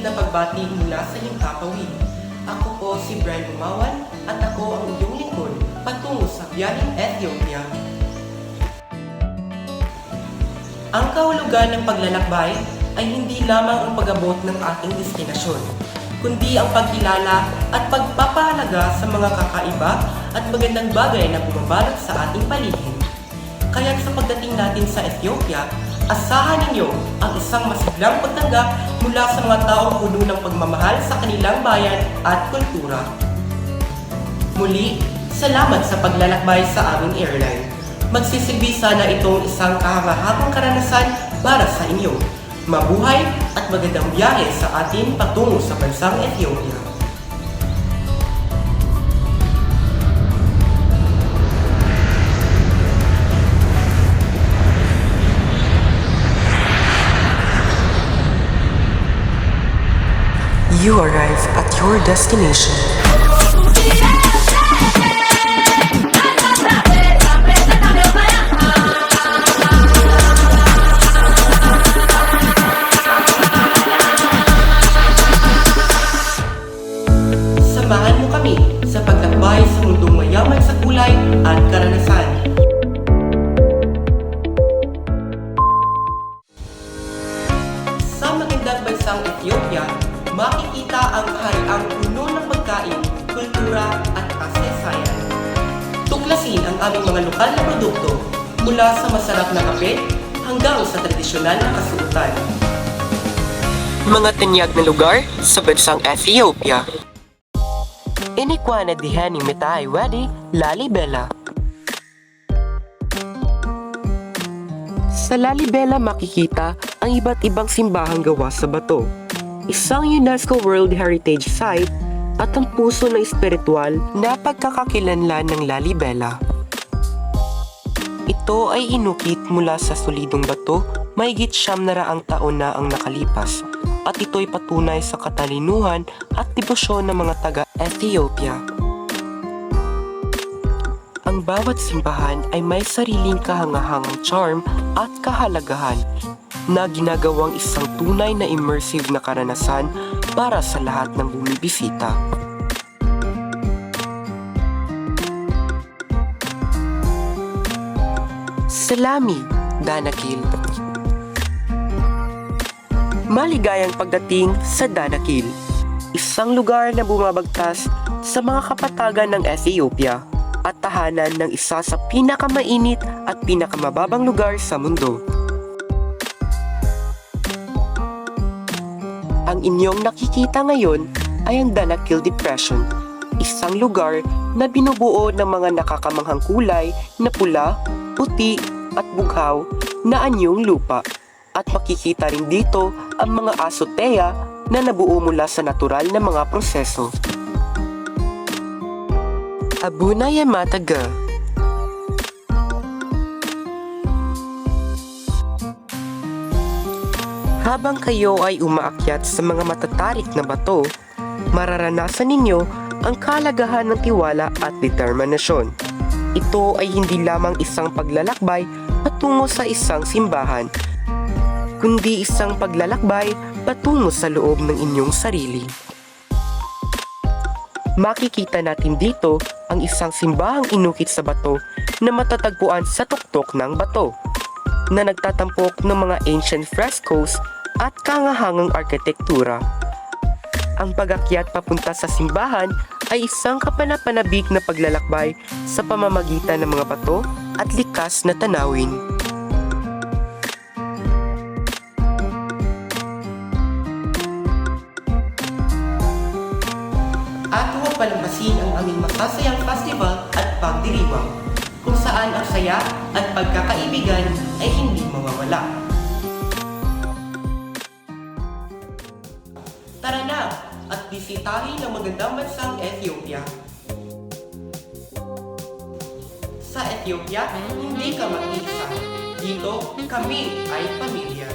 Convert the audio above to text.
na pagbati mula sa iyong kapawid. Ako po si Brian Umawan at ako ang iyong lingkod patungo sa biyaheng Ethiopia. Ang kahulugan ng paglalakbay ay hindi lamang ang pag-abot ng ating destinasyon, kundi ang pagkilala at pagpapahalaga sa mga kakaiba at magandang bagay na bumabalot sa ating paligid. Kaya't sa pagdating natin sa Ethiopia, asahan ninyo ang isang masiglang pagtanggap mula sa mga taong puno ng pagmamahal sa kanilang bayan at kultura. Muli, salamat sa paglalakbay sa aming airline. Magsisilbi sana itong isang kahangahangang karanasan para sa inyo. Mabuhay at magandang biyahe sa atin patungo sa bansang Ethiopia. You arrive at your destination. Samahan mo kami sa paglakbay sa mundong mayaman sa kulay at karanasan. Sa magandang bansang Ethiopia, makikita ang kahariang puno ng pagkain, kultura at kasaysayan. Tuklasin ang aming mga lokal na produkto mula sa masarap na kape hanggang sa tradisyonal na kasuotan. Mga tanyag na lugar sa bansang Ethiopia. Inikwana dihani mitay wedi Lalibela. Sa Lalibela makikita ang iba't ibang simbahang gawa sa bato. Isang UNESCO World Heritage Site at ang puso ng espiritual na pagkakakilanlan ng Lalibela. Ito ay inukit mula sa solidong bato mahigit 900 taon na ang nakalipas at ito'y patunay sa katalinuhan at debosyon ng mga taga-Ethiopia. Ang bawat simbahan ay may sariling kahangahangang charm at kahalagahan na ginagawang isang tunay na immersive na karanasan para sa lahat ng bumibisita. Salami, Danakil. Maligayang pagdating sa Danakil, isang lugar na bumabagtas sa mga kapatagan ng Ethiopia at tahanan ng isa sa pinakamainit at pinakamababang lugar sa mundo. Ang inyong nakikita ngayon ay ang Danakil Depression, isang lugar na binubuo ng mga nakakamanghang kulay na pula, puti at bughaw na anyong lupa. At makikita rin dito ang mga azotea na nabuo mula sa natural na mga proseso. Abuna Yamataga. Habang kayo ay umaakyat sa mga matatarik na bato, mararanasan ninyo ang kalagahan ng tiwala at determinasyon. Ito ay hindi lamang isang paglalakbay patungo sa isang simbahan, kundi isang paglalakbay patungo sa loob ng inyong sarili. Makikita natin dito ang isang simbahang inukit sa bato na matatagpuan sa tuktok ng bato, na nagtatampok ng mga ancient frescoes at kahangahangang arkitektura. Ang pag-akyat papunta sa simbahan ay isang kapanapanabik na paglalakbay sa pamamagitan ng mga bato at likas na tanawin. At huwag palampasin ang aming masasayang festival at pagdiriwang, kung saan ang saya at pagkakaibigan ay hindi mawawala. Tara na at bisitahin ang magandang bansang Ethiopia. Sa Ethiopia, hindi ka mag-iisa. Dito, kami ay pamilya.